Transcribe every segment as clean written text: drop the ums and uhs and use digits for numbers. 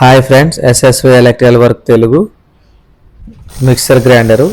Hi friends, SSV electrical work Telugu mixer grinder.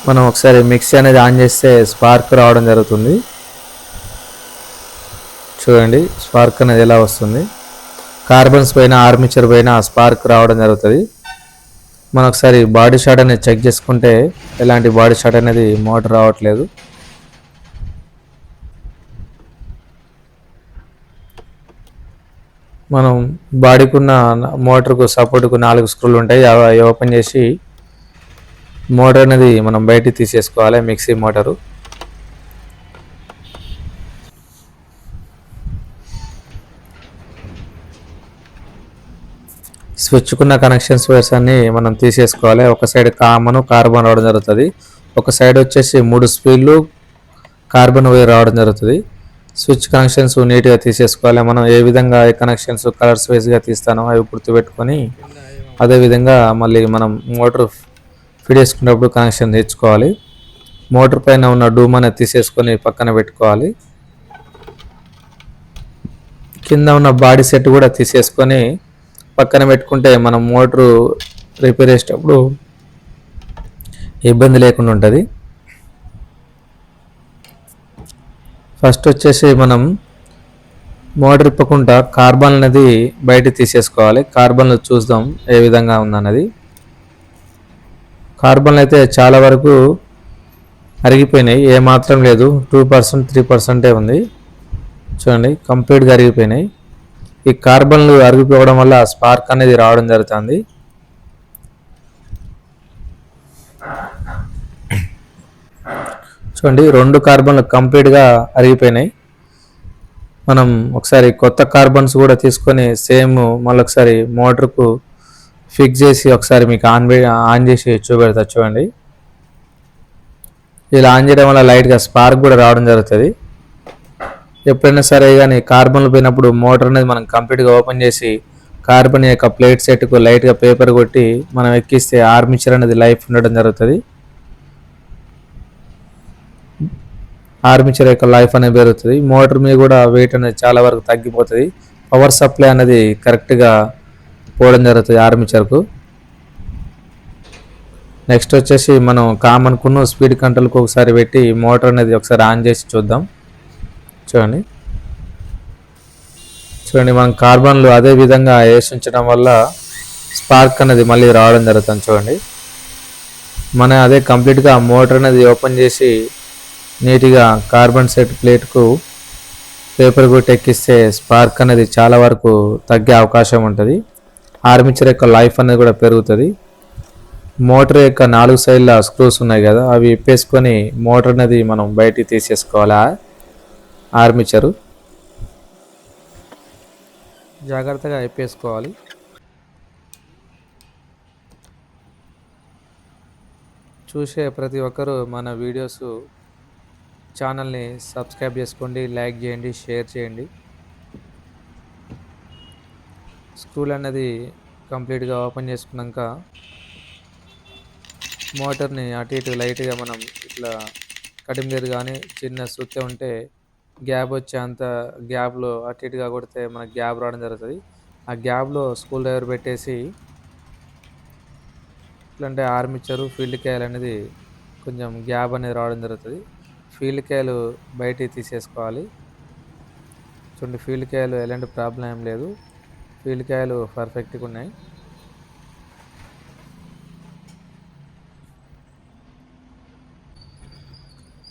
మనం ఒకసారి mixie అనేది ఆన్ చేస్తే స్పార్క్ రావడం జరుగుతుంది. చూడండి స్పార్క్ అనేది ఎలా వస్తుంది. కార్బన్స్ పైన, ఆర్మిచర్ పైన స్పార్క్ రావడం జరుగుతుంది. మనం ఒకసారి బాడీ షాట్ అనేది చెక్ చేసుకుంటే ఎలాంటి బాడీ షాట్ అనేది మోటార్ రావట్లేదు. మనం బాడీకి ఉన్న మోటార్కు సపోర్ట్కు 4 స్క్రూలు ఉంటాయి. అవి ఓపెన్ చేసి మోటార్ అనేది మనం బయటికి తీసేసుకోవాలి. మిక్సీ మోటారు స్విచ్కున్న కనెక్షన్స్ వైర్స్ అన్ని మనం తీసేసుకోవాలి. ఒక సైడ్ కామన్ కార్బన్ రావడం జరుగుతుంది. ఒక సైడ్ వచ్చేసి 3 స్పీడ్లు కార్బన్ వైర్ రావడం జరుగుతుంది. స్విచ్ కనెక్షన్స్ నీట్గా తీసేసుకోవాలి. మనం ఏ విధంగా ఈ కనెక్షన్స్ కలర్స్ వైజ్గా తీస్తానో అవి గుర్తుపెట్టుకొని అదేవిధంగా మళ్ళీ మనం మోటార్ ఫిట్ చేసుకునేటప్పుడు కనెక్షన్ తెచ్చుకోవాలి. మోటార్ పైన ఉన్న డూమ్ అనేది తీసేసుకొని పక్కన పెట్టుకోవాలి. కింద ఉన్న బాడీ సెట్ కూడా తీసేసుకొని పక్కన పెట్టుకుంటే మనం మోటారు రిపేర్ చేసేటప్పుడు ఇబ్బంది లేకుండా ఉంటుంది. ఫస్ట్ వచ్చేసి మనం మోటార్ ఇప్పకుండా కార్బన్ అనేది బయట తీసేసుకోవాలి. కార్బన్లు చూద్దాం ఏ విధంగా ఉందన్నది. కార్బన్లు అయితే చాలా వరకు అరిగిపోయినాయి, ఏమాత్రం లేదు. 2% 3% ఉంది. చూడండి కంప్లీట్గా అరిగిపోయినాయి. ఈ కార్బన్లు అరిగిపోవడం వల్ల స్పార్క్ అనేది రావడం జరుగుతుంది. చూడండి 2 కార్బన్లు కంప్లీట్గా అరిగిపోయినాయి. మనం ఒకసారి కొత్త కార్బన్స్ కూడా తీసుకొని సేమ్ మళ్ళొకసారి మోటార్కు ఫిక్స్ చేసి ఒకసారి మీకు ఆన్ చేసి చూపెడతా. చూడండి ఇలా ఆన్ చేయడం వల్ల లైట్గా స్పార్క్ కూడా రావడం జరుగుతుంది. ఎప్పుడైనా సరే కానీ కార్బన్లు పోయినప్పుడు మోటార్ అనేది మనం కంప్లీట్గా ఓపెన్ చేసి కార్బన్ యొక్క ప్లేట్ సెట్కు లైట్గా పేపర్ కొట్టి మనం ఎక్కిస్తే ఆర్మిచర్ అనేది లైఫ్ ఉండడం జరుగుతుంది. ఆర్మిచర్ యొక్క లైఫ్ అనేది పెరుగుతుంది. మోటార్ మీద కూడా వెయిట్ అనేది చాలా వరకు తగ్గిపోతుంది. పవర్ సప్లై అనేది కరెక్ట్గా పోవడం జరుగుతుంది ఆర్మిచర్కు. నెక్స్ట్ వచ్చేసి మనం కామన్కున్న స్పీడ్ కంట్రోల్కి ఒకసారి పెట్టి మోటార్ అనేది ఒకసారి ఆన్ చేసి చూద్దాం. చూడండి మనం కార్బన్లు అదే విధంగా వేసి ఉంచడం వల్ల స్పార్క్ అనేది మళ్ళీ రావడం జరుగుతుంది. చూడండి మనం అదే కంప్లీట్గా మోటార్ అనేది ఓపెన్ చేసి నీట్గా కార్బన్ సెట్ ప్లేట్కు పేపర్ కొట్టి ఎక్కిస్తే స్పార్క్ అనేది చాలా వరకు తగ్గే అవకాశం ఉంటుంది. ఆర్మిచర్ యొక్క లైఫ్ అనేది కూడా పెరుగుతుంది. మోటార్ యొక్క 4 సైడ్ల స్క్రూస్ ఉన్నాయి కదా, అవి ఇప్పేసుకొని మోటార్ అనేది మనం బయటికి తీసేసుకోవాలి. ఆర్మిచరు జాగ్రత్తగా ఇప్పేసుకోవాలి. చూసే ప్రతి ఒక్కరూ మన వీడియోస్ ఛానల్ని సబ్స్క్రైబ్ చేసుకోండి, లైక్ చేయండి, షేర్ చేయండి. స్క్రూలు అనేది కంప్లీట్గా ఓపెన్ చేసుకున్నాక మోటార్ని అటు ఇటు లైట్గా మనం ఇట్లా కటింగ్ కానీ చిన్న సుత్తె ఉంటే గ్యాప్ వచ్చే అంత గ్యాప్లో అటు ఇటుగా కొడితే మనకు గ్యాప్ రావడం జరుగుతుంది. ఆ గ్యాప్లో స్క్రూ డ్రైవర్ పెట్టేసి ఇట్లాంటి ఆర్మిచరు ఫీల్డ్ కాయిల్ అనేది కొంచెం గ్యాప్ అనేది రావడం జరుగుతుంది. ఫీల్డ్ కాయిల్ బయటికి తీసేసుకోవాలి. చూడండి ఫీల్డ్ కాయిల్ ఎలాంటి ప్రాబ్లం ఏం లేదు. ఫీల్డ్ కాయిల్ పర్ఫెక్ట్గా ఉన్నాయి.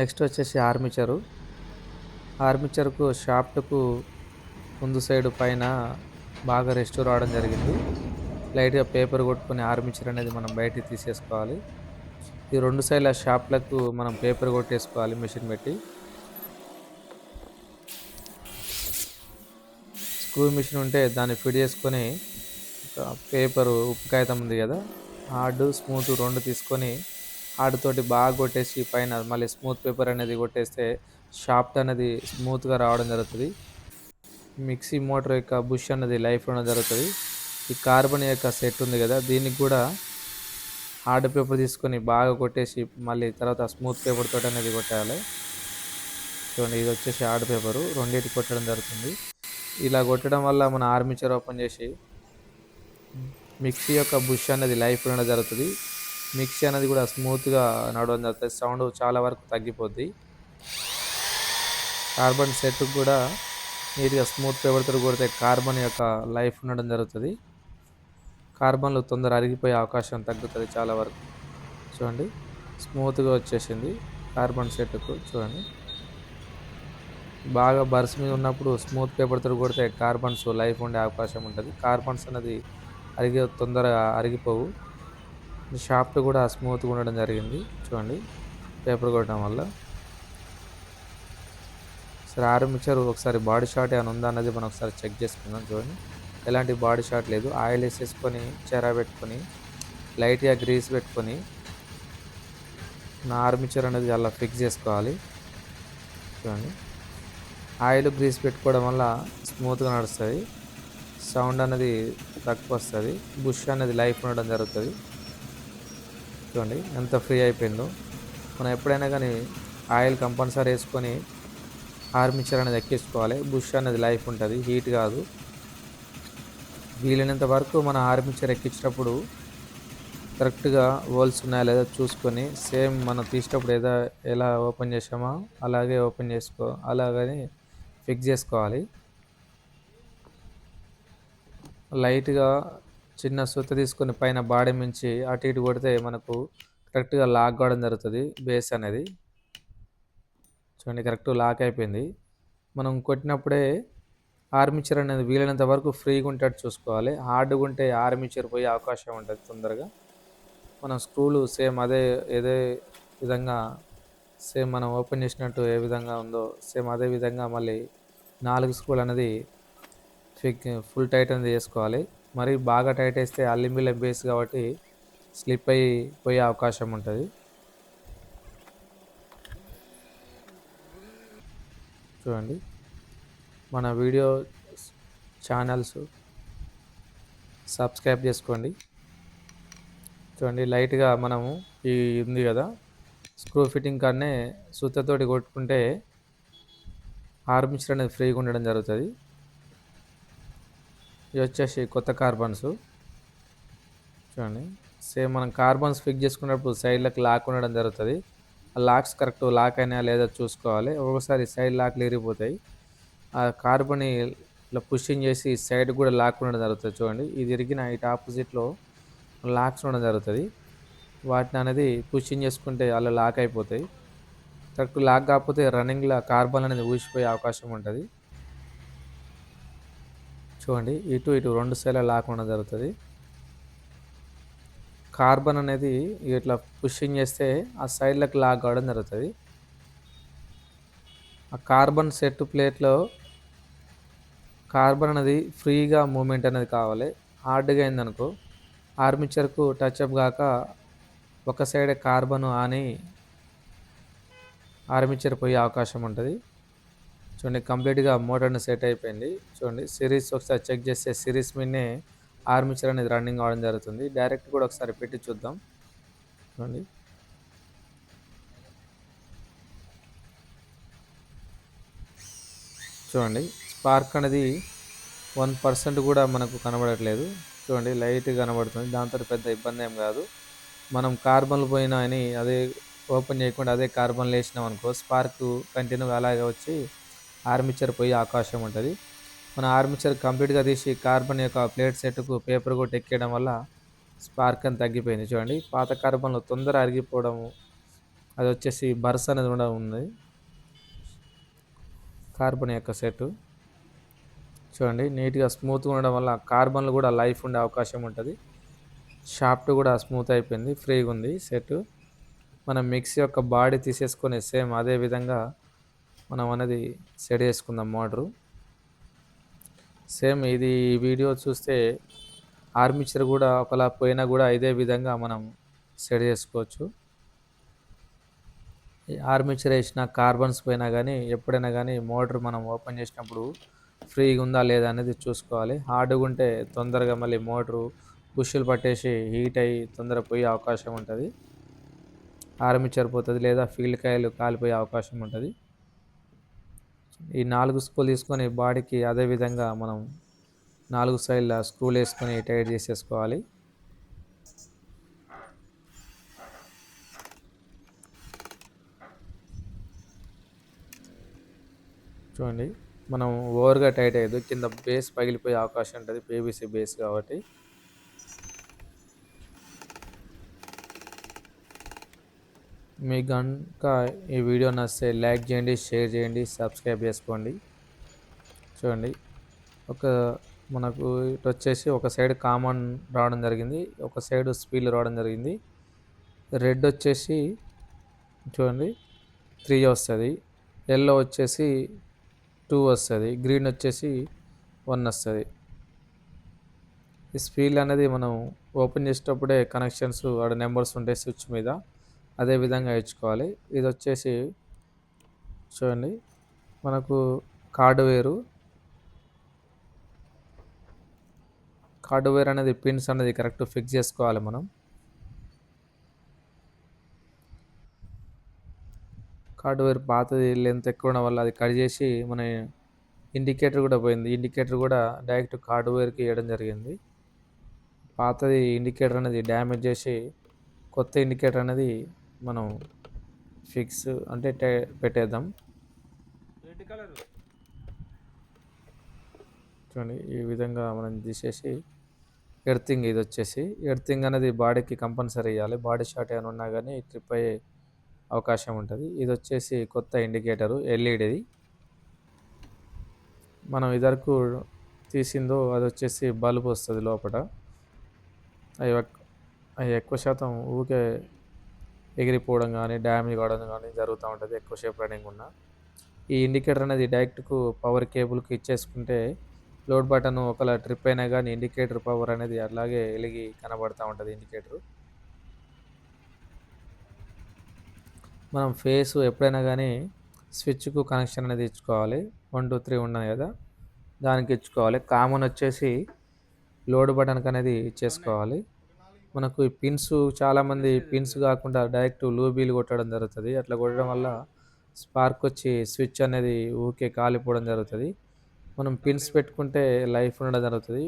నెక్స్ట్ వచ్చేసి ఆర్మిచర్కు షాఫ్ట్కు ముందు సైడ్ పైన బాగా రెస్ట్ రావడం జరిగింది. లైట్గా పేపర్ కొట్టుకొని ఆర్మిచర్ అనేది మనం బయటికి తీసేసుకోవాలి. ఈ 2 సైడ్ల షాఫ్ట్లకు మనం పేపర్ కొట్టేసుకోవాలి మిషన్ పెట్టి. స్క్రూ మిషన్ ఉంటే దాన్ని ఫిట్ చేసుకొని పేపరు ఉప్పు కాగితం ఉంది కదా, హార్డ్ స్మూత్ 2 తీసుకొని హార్డ్తోటి బాగా కొట్టేసి పైన మళ్ళీ స్మూత్ పేపర్ అనేది కొట్టేస్తే షాఫ్ట్ అనేది స్మూత్గా రావడం జరుగుతుంది. మిక్సీ మోటార్ యొక్క బుష్ అనేది లైఫ్ ఉండడం జరుగుతుంది. ఈ కార్బన్ యొక్క సెట్ ఉంది కదా, దీనికి కూడా హార్డ్ పేపర్ తీసుకొని బాగా కొట్టేసి మళ్ళీ తర్వాత స్మూత్ పేపర్ తోటి అనేది కొట్టాలి. చూడండి ఇది వచ్చేసి హార్డ్ పేపరు, రెండింటికి కొట్టడం జరుగుతుంది. ఇలా కొట్టడం వల్ల మన ఆర్మిచర్ ఓపెన్ చేసి మిక్సీ యొక్క బుష్ అనేది లైఫ్ ఉండడం జరుగుతుంది. మిక్సీ అనేది కూడా స్మూత్గా నడవడం జరుగుతుంది. సౌండ్ చాలా వరకు తగ్గిపోద్ది. కార్బన్ సెట్ కూడా నీట్గా స్మూత్ పేపర్తో కొడితే కార్బన్ యొక్క లైఫ్ ఉండడం జరుగుతుంది. కార్బన్లు తొందర అరిగిపోయే అవకాశం తగ్గుతుంది చాలా వరకు. చూడండి స్మూత్గా వచ్చేసింది కార్బన్ సెట్కు. చూడండి బాగా బర్స్ మీద ఉన్నప్పుడు స్మూత్ పేపర్తో కొడితే కార్బన్స్ లైఫ్ ఉండే అవకాశం ఉంటుంది. కార్బన్స్ అనేది తొందరగా అరిగిపోవు. షాఫ్ట్ కూడా స్మూత్గా ఉండడం జరిగింది. చూడండి పేపర్ కొట్టడం వల్ల. సరే ఆర్మేచర్ ఒకసారి బాడీ షాట్ ఏమైనా ఉందా అన్నది మనం ఒకసారి చెక్ చేసుకుందాం. చూడండి ఎలాంటి బాడీ షాట్ లేదు. ఆయిల్ వేసేసుకొని చెరా పెట్టుకొని లైట్గా గ్రీస్ పెట్టుకొని నా ఆర్మేచర్ అనేది అలా ఫిక్స్ చేసుకోవాలి. చూడండి ఆయిల్ గ్రీస్ పెట్టుకోవడం వల్ల స్మూత్గా నడుస్తుంది. సౌండ్ అనేది తక్కువ వస్తుంది. బుష్ అనేది లైఫ్ ఉండడం జరుగుతుంది. చూడండి ఎంత ఫ్రీ అయిపోయిందో. మనం ఎప్పుడైనా కానీ ఆయిల్ కంపల్సరీ వేసుకొని ఆర్మేచర్ అనేది ఎక్కించుకోవాలి. బుష్ అనేది లైఫ్ ఉంటుంది, హీట్ కాదు. వీలైనంత వరకు మన ఆర్మేచర్ ఎక్కించేటప్పుడు కరెక్ట్గా హోల్స్ ఉన్నాయా లేదా చూసుకొని సేమ్ మనం తీసేటప్పుడు ఎలా ఓపెన్ చేసామో అలాగని ఫిక్స్ చేసుకోవాలి. లైట్గా చిన్న సుత్త తీసుకొని పైన బాడీ మించి అటు ఇటు కొడితే మనకు కరెక్ట్గా లాక్ కావడం జరుగుతుంది బేస్ అనేది. చూడండి కరెక్ట్ లాక్ అయిపోయింది. మనం కొట్టినప్పుడే ఆర్మేచర్ అనేది వీలైనంత వరకు ఫ్రీగా ఉండేటట్టు చూసుకోవాలి. హార్డ్గా ఉంటే ఆర్మేచర్ పోయే అవకాశం ఉంటుంది తొందరగా. మనం స్క్రూలు సేమ్ ఏదే విధంగా సేమ్ మనం ఓపెన్ చేసినట్టు ఏ విధంగా ఉందో సేమ్ అదే విధంగా మళ్ళీ 4 స్క్రూలు అనేది ఫుల్ టైట్ అనేది చేసుకోవాలి. మరి బాగా టైట్ వేస్తే అల్యూమినియం బేస్ కాబట్టి స్లిప్ అయ్యి పోయే అవకాశం ఉంటుంది. చూడండి మన వీడియో ఛానల్స్ సబ్స్క్రైబ్ చేసుకోండి. చూడండి లైట్గా మనము ఈ ఉంది కదా స్క్రూ ఫిట్టింగ్ కాడనే సూత్తతోటి కొట్టుకుంటే ఆర్మేచర్ అనేది ఫ్రీగా ఉండడం జరుగుతుంది. ఇది వచ్చేసి కొత్త కార్బన్స్. చూడండి సేమ్ మనం కార్బన్స్ ఫిక్స్ చేసుకున్నప్పుడు సైడ్లకు లాక్ ఉండడం జరుగుతుంది. ఆ లాక్స్ కరెక్ట్ లాక్ అయినా లేదా చూసుకోవాలి. ఒక్కొక్కసారి సైడ్ లాక్లు ఇరిగిపోతాయి. ఆ కార్బన్ ఇలా పుషింగ్ చేసి సైడ్ కూడా లాక్ ఉండడం జరుగుతుంది. చూడండి ఇది ఇరిగిన ఇటు ఆపోజిట్లో లాక్స్ ఉండడం జరుగుతుంది. వాటిని అనేది పుషింగ్ చేసుకుంటే అలా లాక్ అయిపోతాయి. కరెక్ట్ లాక్ కాకపోతే రన్నింగ్లో కార్బన్ అనేది ఊసిపోయే అవకాశం ఉంటుంది. చూడండి ఇటు రెండు సైడ్ల లాక్ ఉండడం జరుగుతుంది. కార్బన్ అనేది ఇట్లా పుషింగ్ చేస్తే ఆ సైడ్లకు లాక్ కావడం జరుగుతుంది. ఆ కార్బన్ సెట్ ప్లేట్లో కార్బన్ అనేది ఫ్రీగా మూమెంట్ అనేది కావాలి. హార్డ్గా అయిందనుకో ఆర్మేచర్కు టచ్అప్ కాక ఒక సైడ్ కార్బన్ అని ఆర్మేచర్ పోయే అవకాశం ఉంటుంది. చూడండి కంప్లీట్గా మోటార్ని సెట్ అయిపోయింది. చూడండి సిరీస్ ఒకసారి చెక్ చేస్తే సిరీస్ మీదనే ఆర్మేచర్ అనేది రన్నింగ్ అవడం జరుగుతుంది. డైరెక్ట్ కూడా ఒకసారి పెట్టి చూద్దాం. చూడండి స్పార్క్ అనేది 1% కూడా మనకు కనబడట్లేదు. చూడండి లైట్ కనబడుతుంది. దాంతో పెద్ద ఇబ్బంది ఏం కాదు. మనం కార్బన్లు పోయినా అని అదే ఓపెన్ చేయకుండా అదే కార్బన్లు వేసినాం అనుకో స్పార్క్ కంటిన్యూగా అలాగే వచ్చి ఆర్మేచర్ పోయే అవకాశం ఉంటుంది. మన ఆర్మేచర్ కంప్లీట్గా తీసి కార్బన్ యొక్క ప్లేట్ సెట్కు పేపర్ కొట్టి ఎక్కేయడం వల్ల స్పార్క్ అని తగ్గిపోయింది. చూడండి పాత కార్బన్లు తొందర అరిగిపోవడము అది వచ్చేసి బర్స్ అనేది కూడా ఉంది కార్బన్ యొక్క సెట్. చూడండి నీట్గా స్మూత్గా ఉండడం వల్ల కార్బన్లు కూడా లైఫ్ ఉండే అవకాశం ఉంటుంది. షాఫ్ట్ కూడా స్మూత్ అయిపోయింది, ఫ్రీగా ఉంది సెట్. మనం మిక్సీ యొక్క బాడీ తీసేసుకొని సేమ్ అదే విధంగా మనం అనేది సెట్ చేసుకుందాం మోటరు. సేమ్ ఇది వీడియో చూస్తే ఆర్మేచర్ కూడా ఒకలా పోయినా కూడా ఇదే విధంగా మనం సెట్ చేసుకోవచ్చు. ఆర్మేచర్ వేసిన కార్బన్స్ పోయినా కానీ ఎప్పుడైనా కానీ మోటార్ మనం ఓపెన్ చేసినప్పుడు ఫ్రీగా ఉందా లేదా అనేది చూసుకోవాలి. హార్డ్గా ఉంటే తొందరగా మళ్ళీ మోటారు పుష్లు పట్టేసి హీట్ అయ్యి తొందరగా పోయే అవకాశం ఉంటుంది. ఆర్మేచర్ పోతుంది లేదా ఫీల్డ్ కాయలు కాలిపోయే అవకాశం ఉంటుంది. ఈ 4 స్క్రూలు తీసుకొని బాడీకి అదే విధంగా మనం 4 సైడ్ల స్క్రూలు వేసుకొని టైట్ చేసేసుకోవాలి. చూడండి, మనం ఓవర్గా టైట్ అయ్యదు, కింద బేస్ పగిలిపోయే అవకాశం ఉంటుంది, పీవీసీ బేస్ కాబట్టి. మీకు కనుక ఈ వీడియో నచ్చితే లైక్ చేయండి, షేర్ చేయండి, సబ్స్క్రైబ్ చేసుకోండి. చూడండి, మనకు ఇటు వచ్చేసి ఒక సైడ్ కామన్ రావడం జరిగింది, ఒక సైడ్ స్పీల్ రావడం జరిగింది. రెడ్ వచ్చేసి చూడండి 3 వస్తుంది, ఎల్లో వచ్చేసి 2 వస్తుంది, గ్రీన్ వచ్చేసి 1 వస్తుంది. ఈ స్పీల్ అనేది మనం ఓపెన్ చేసేటప్పుడే కనెక్షన్స్ ఆడ నెంబర్స్ ఉంటాయి స్విచ్ మీద, అదే విధంగా ఇచ్చుకోవాలి. ఇది వచ్చేసి చూడండి, మనకు కార్డ్వేర్ అనేది పిన్స్ అనేది కరెక్ట్ ఫిక్స్ చేసుకోవాలి. మనం కార్డ్వేర్ పాతది లెంత్ ఎక్కువ ఉండడం వల్ల అది కట్ చేసి మన ఇండికేటర్ కూడా పోయింది. ఇండికేటర్ కూడా డైరెక్ట్ కార్డ్వేర్కి వేయడం జరిగింది. పాతది ఇండికేటర్ అనేది డ్యామేజ్ చేసి కొత్త ఇండికేటర్ అనేది మనం ఫిక్స్ అంటే పెట్టేద్దాం. చూడండి, ఈ విధంగా మనం తీసేసి ఎర్తింగ్, ఇది వచ్చేసి ఎర్తింగ్ అనేది బాడీకి కంపల్సరీ వేయాలి. బాడీ షార్ట్ ఏమైనా ఉన్నా కానీ ట్రిప్ అయ్యే అవకాశం ఉంటుంది. ఇది వచ్చేసి కొత్త ఇండికేటరు ఎల్ఈడిది. మనం ఇదివరకు తీసిందో అది వచ్చేసి బల్బ్ వస్తుంది లోపల, అవి ఎక్కువ శాతం ఊకే ఎగిరిపోవడం కానీ డ్యామేజ్ కావడం కానీ జరుగుతూ ఉంటుంది ఎక్కువసేపు రన్నింగ్ ఉన్న. ఈ ఇండికేటర్ అనేది డైరెక్ట్కు పవర్ కేబుల్కి ఇచ్చేసుకుంటే లోడ్ బటన్ ఒకవేళ ట్రిప్ అయినా కానీ ఇండికేటర్ పవర్ అనేది అలాగే వెలిగి కనబడుతూ ఉంటుంది ఇండికేటరు. మనం ఫేస్ ఎప్పుడైనా కానీ స్విచ్కు కనెక్షన్ అనేది ఇచ్చుకోవాలి. 1 2 3 ఉన్నాయి కదా, దానికి ఇచ్చుకోవాలి. కామన్ వచ్చేసి లోడ్ బటన్కి అనేది ఇచ్చేసుకోవాలి. మనకు ఈ పిన్స్ చాలామంది పిన్స్ కాకుండా డైరెక్ట్ లూబీలు కొట్టడం జరుగుతుంది. అట్లా కొట్టడం వల్ల స్పార్క్ వచ్చి స్విచ్ అనేది ఊకే కాలిపోవడం జరుగుతుంది. మనం పిన్స్ పెట్టుకుంటే లైఫ్ ఉండడం జరుగుతుంది.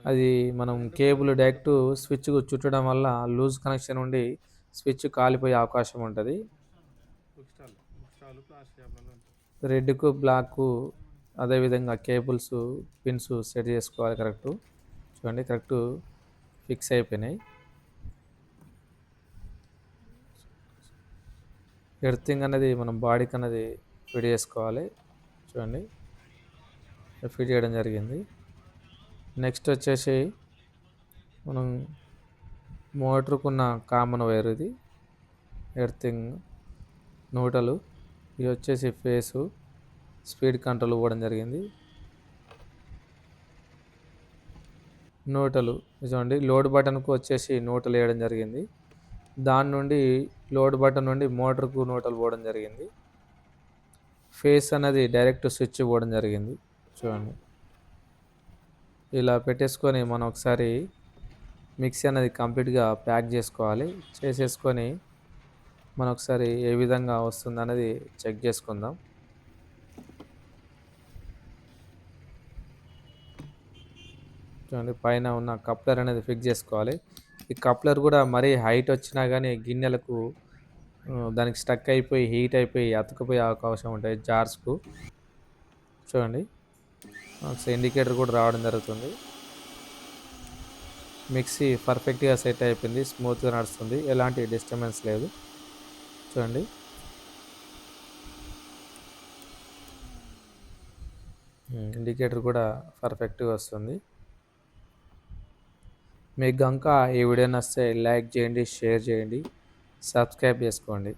అది మనం కేబుల్ డైరెక్ట్ స్విచ్కు చుట్టడం వల్ల లూజ్ కనెక్షన్ ఉండి స్విచ్ కాలిపోయే అవకాశం ఉంటుంది. రెడ్కు బ్లాక్ అదేవిధంగా కేబుల్స్ పిన్స్ సెట్ చేసుకోవాలి కరెక్ట్. చూడండి, కరెక్ట్ ఫిక్స్ అయిపోయినాయి. ఎర్తింగ్ అనేది మనం బాడీకి అనేది ఫిట్ చేసుకోవాలి. చూడండి, ఫిట్ చేయడం జరిగింది. నెక్స్ట్ వచ్చేసి మనం మోటార్కున్న కామన్ వైర్, ఇది ఎర్తింగ్ నూటలు, ఇది వచ్చేసి ఫేసు స్పీడ్ కంట్రోల్ ఇవ్వడం జరిగింది. నూటలు చూడండి, లోడ్ బటన్కు వచ్చేసి నూటలు వేయడం జరిగింది. దాని నుండి లోడ్ బటన్ నుండి మోటార్కు నూటలు పోవడం జరిగింది. ఫేస్ అనేది డైరెక్ట్ స్విచ్ పోవడం జరిగింది. చూడండి, ఇలా పెట్టేసుకొని మనం ఒకసారి మిక్సీ అనేది కంప్లీట్గా ప్యాక్ చేసుకోవాలి. చేసేసుకొని మనం ఒకసారి ఏ విధంగా వస్తుంది అనేది చెక్ చేసుకుందాం. చూడండి, పైన ఉన్న కప్లర్ అనేది ఫిక్స్ చేసుకోవాలి. ఈ కప్లర్ కూడా మరీ హైట్ వచ్చినా కానీ గిన్నెలకు దానికి స్టక్ అయిపోయి హీట్ అయిపోయి అతుకుపోయే అవకాశం ఉంటాయి జార్స్కు. చూడండి, ఇండికేటర్ కూడా రావడం జరుగుతుంది. మిక్సీ పర్ఫెక్ట్గా సెట్ అయిపోయింది, స్మూత్గా నడుస్తుంది, ఎలాంటి డిస్టర్బెన్స్ లేదు. చూడండి, ఇండికేటర్ కూడా పర్ఫెక్ట్గా వస్తుంది. మీకు కనుక ఈ వీడియో నచ్చితే లైక్ చేయండి, షేర్ చేయండి, సబ్స్క్రైబ్ చేసుకోండి.